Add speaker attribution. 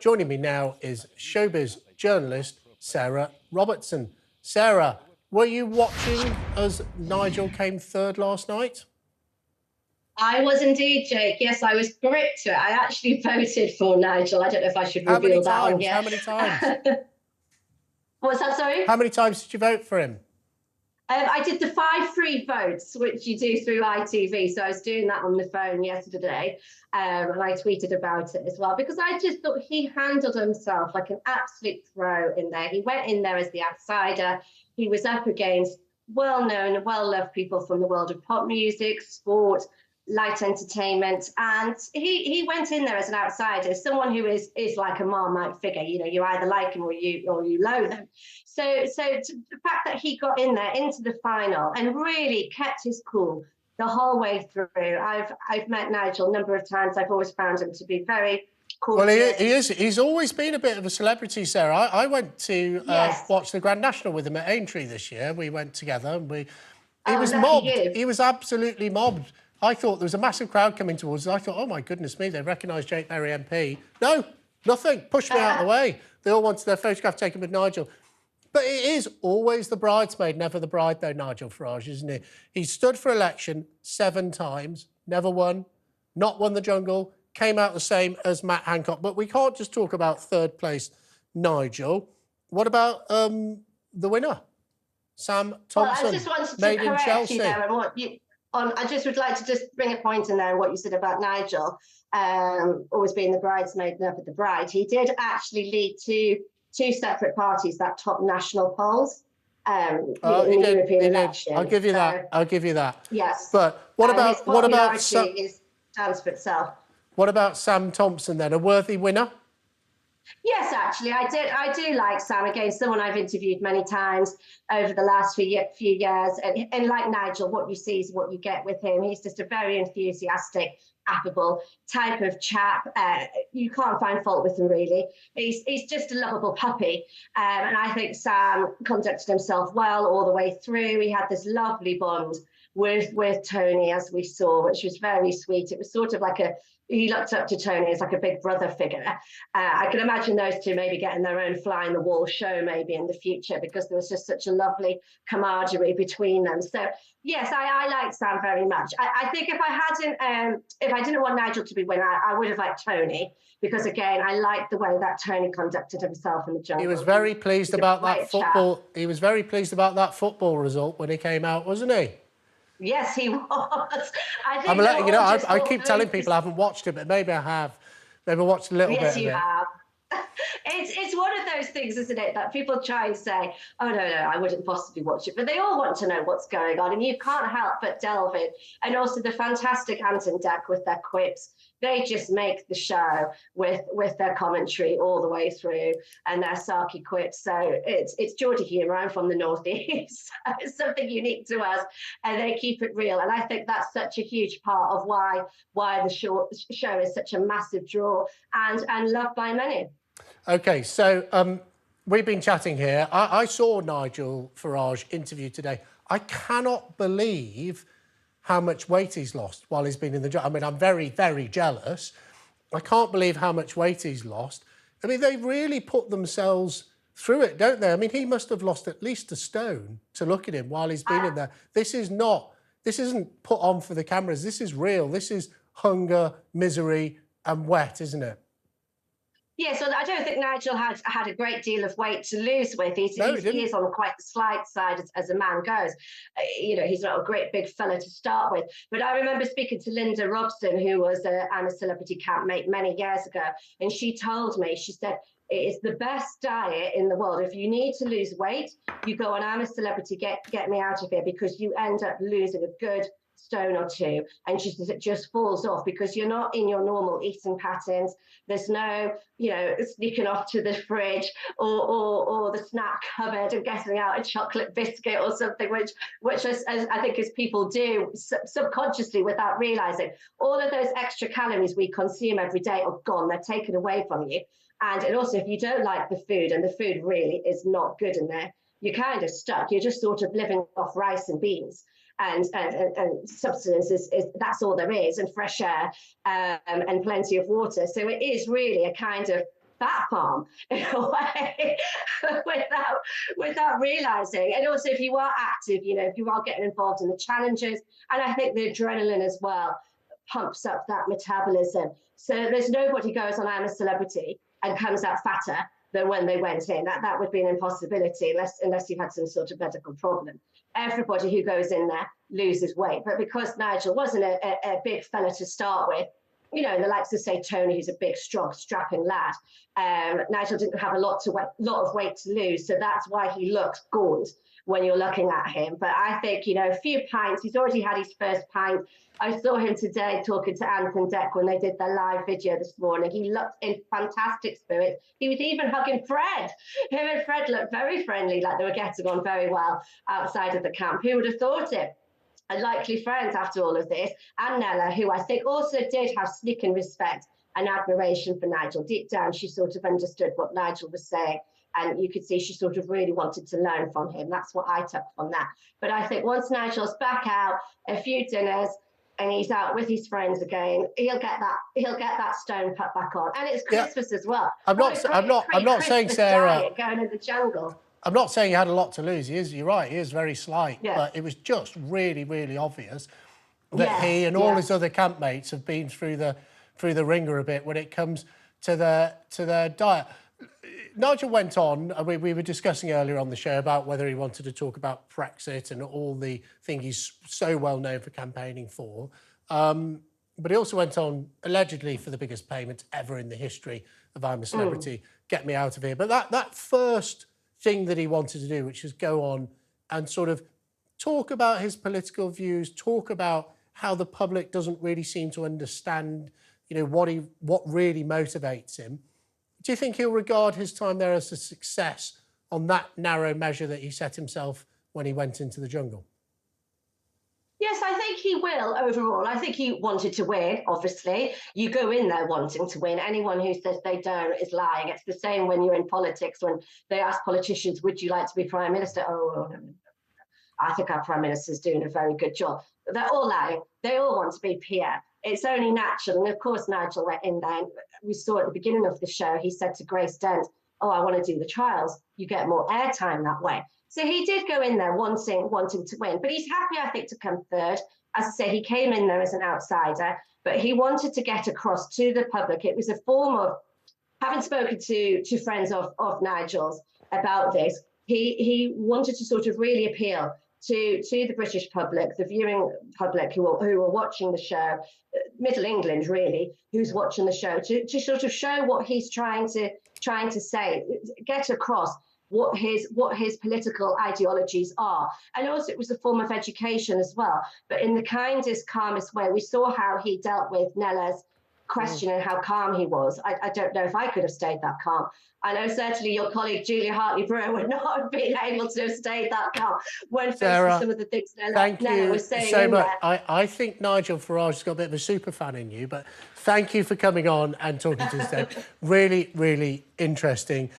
Speaker 1: Joining me now is showbiz journalist Sarah Robertson. Sarah, were you watching as Nigel came third last night?
Speaker 2: I was indeed, Jake. Yes, I was gripped to it. I actually voted for Nigel. I don't know if I should reveal that on here.
Speaker 1: How many times?
Speaker 2: What's that, sorry?
Speaker 1: How many times did you vote for him?
Speaker 2: I did the 5 free votes, which you do through ITV. So I was doing that on the phone yesterday, and I tweeted about it as well, because I just thought he handled himself like an absolute pro in there. He went in there as the outsider. He was up against well-known, well-loved people from the world of pop music, sport, light entertainment, and he went in there as an outsider, someone who is like a Marmite figure. You know, you either like him or you loathe him. So the fact that he got in there into the final and really kept his cool the whole way through. I've met Nigel a number of times. I've always found him to be very cool.
Speaker 1: Well, he is. He's always been a bit of a celebrity, Sarah. I went to watch the Grand National with him at Aintree this year. We went together and he was mobbed. He was absolutely mobbed. I thought there was a massive crowd coming towards us. I thought, oh, my goodness me, they recognise Jake Berry MP. No, nothing. Pushed me out of the way. They all wanted their photograph taken with Nigel. But it is always the bridesmaid, never the bride, though, Nigel Farage, isn't it? He stood for election 7 times, never won, not won the jungle, came out the same as Matt Hancock. But we can't just talk about third place Nigel. What about the winner? Sam Thompson,
Speaker 2: well, I just wanted to
Speaker 1: made in Chelsea.
Speaker 2: You there and what you... I just would like to just bring a point in there on what you said about Nigel, always being the bridesmaid, never the bride. He did actually lead to 2 separate parties that top national polls in the European election.
Speaker 1: I'll give you that. I'll give you that.
Speaker 2: Yes.
Speaker 1: But what about
Speaker 2: stands for itself.
Speaker 1: What about Sam Thompson then? A worthy winner?
Speaker 2: Yes, actually, I do like Sam. Again, someone I've interviewed many times over the last few years. And like Nigel, what you see is what you get with him. He's just a very enthusiastic, affable type of chap. You can't find fault with him, really. He's just a lovable puppy. And I think Sam conducted himself well all the way through. He had this lovely bond with Tony, as we saw, which was very sweet. It was sort of like he looked up to Tony as like a big brother figure. I can imagine those two maybe getting their own fly-in-the-wall show maybe in the future, because there was just such a lovely camaraderie between them. So yes, I like Sam very much. I think if I didn't want Nigel to be winner, I would have liked Tony, because again, I liked the way that Tony conducted himself in the jungle.
Speaker 1: He was very pleased about that football. He was very pleased about that football result when he came out, wasn't he?
Speaker 2: Yes, he was.
Speaker 1: I'm letting you know. I keep telling people I haven't watched it, but maybe I have. Maybe I watched a little bit of it.
Speaker 2: Yes, you have. It's one of those things, isn't it, that people try and say, oh, no, I wouldn't possibly watch it. But they all want to know what's going on, and you can't help but delve in. And also the fantastic Ant and Dec with their quips. They just make the show with their commentary all the way through, and their sarky quips. So it's Geordie humour. I'm from the Northeast. It's something unique to us, and they keep it real. And I think that's such a huge part of why the show is such a massive draw and loved by many.
Speaker 1: OK, so we've been chatting here. I saw Nigel Farage interview today. I cannot believe how much weight he's lost while he's been in the job. I mean, I'm very, very jealous. I can't believe how much weight he's lost. I mean, they really put themselves through it, don't they? I mean, he must have lost at least 1 stone to look at him while he's been in there. This isn't put on for the cameras. This is real. This is hunger, misery and wet, isn't it?
Speaker 2: Yeah, so I don't think Nigel had a great deal of weight to lose with. He is on quite the slight side as a man goes. You know, he's not a great big fella to start with. But I remember speaking to Linda Robson, who was I'm a Celebrity campmate many years ago, and she told me, she said, it is the best diet in the world. If you need to lose weight, you go on I'm a Celebrity, get me out of here, because you end up losing a good stone or 2, and she says it just falls off because you're not in your normal eating patterns. There's no, you know, sneaking off to the fridge or the snack cupboard and getting out a chocolate biscuit or something, which as I think as people do subconsciously without realizing, all of those extra calories we consume every day are gone. They're taken away from you. And also, if you don't like the food, and the food really is not good in there, you're kind of stuck. You're just sort of living off rice and beans. And substance is that's all there is, and fresh air and plenty of water. So it is really a kind of fat farm in a way without realizing. And also, if you are active, you know, if you are getting involved in the challenges, and I think the adrenaline as well pumps up that metabolism. So there's nobody goes on I'm a Celebrity and comes out fatter than when they went in. That would be an impossibility unless you've had some sort of medical problem. Everybody who goes in there loses weight. But because Nigel wasn't a big fella to start with, you know, the likes of, say, Tony, who's a big, strong, strapping lad, Nigel didn't have a lot of weight to lose. So that's why he looks gaunt when you're looking at him. But I think, you know, a few pints, he's already had his first pint. I saw him today talking to Anthony Deck when they did their live video this morning. He looked in fantastic spirits. He was even hugging Fred. Him and Fred looked very friendly, like they were getting on very well outside of the camp. Who would have thought it? And likely friends after all of this. And Nella, who I think also did have sneaking respect and admiration for Nigel. Deep down, she sort of understood what Nigel was saying. And you could see she sort of really wanted to learn from him. That's what I took from that. But I think once Nigel's back out, a few dinners, and he's out with his friends again, he'll get that stone put back on. And it's Christmas as well.
Speaker 1: I'm not saying, Sarah,
Speaker 2: going in the jungle.
Speaker 1: I'm not saying he had a lot to lose. You're right, he is very slight. Yeah. But it was just really, really obvious that he and all his other campmates have been through the ringer a bit when it comes to their diet. Nigel went on, we were discussing earlier on the show about whether he wanted to talk about Brexit and all the thing he's so well known for campaigning for. But he also went on, allegedly, for the biggest payment ever in the history of I'm a Celebrity, Get Me Out of Here. But that first thing that he wanted to do, which is go on and sort of talk about his political views, talk about how the public doesn't really seem to understand, you know, what really motivates him. Do you think he'll regard his time there as a success on that narrow measure that he set himself when he went into the jungle?
Speaker 2: Yes, I think he will overall. I think he wanted to win, obviously. You go in there wanting to win. Anyone who says they don't is lying. It's the same when you're in politics, when they ask politicians, would you like to be Prime Minister? Oh, no. I think our Prime Minister's doing a very good job. They're all lying. They all want to be PM. It's only natural. And of course, Nigel went in there. And we saw at the beginning of the show, he said to Grace Dent, oh, I want to do the trials. You get more airtime that way. So he did go in there wanting to win. But he's happy, I think, to come third. As I say, he came in there as an outsider, but he wanted to get across to the public. It was a form of, having spoken to friends of Nigel's about this, he wanted to sort of really appeal to the British public, the viewing public who were watching the show, Middle England really, who's watching the show, to sort of show what he's trying to say, get across what his political ideologies are. And also it was a form of education as well, but in the kindest, calmest way. We saw how he dealt with Nella's question and how calm he was. I don't know if I could have stayed that calm. I know certainly your colleague Julia Hartley-Brewer would not have been able to have stayed that calm when faced with some of the things Nella was saying.
Speaker 1: So much. I think Nigel Farage has got a bit of a super fan in you, but thank you for coming on and talking to us today. Really, really interesting.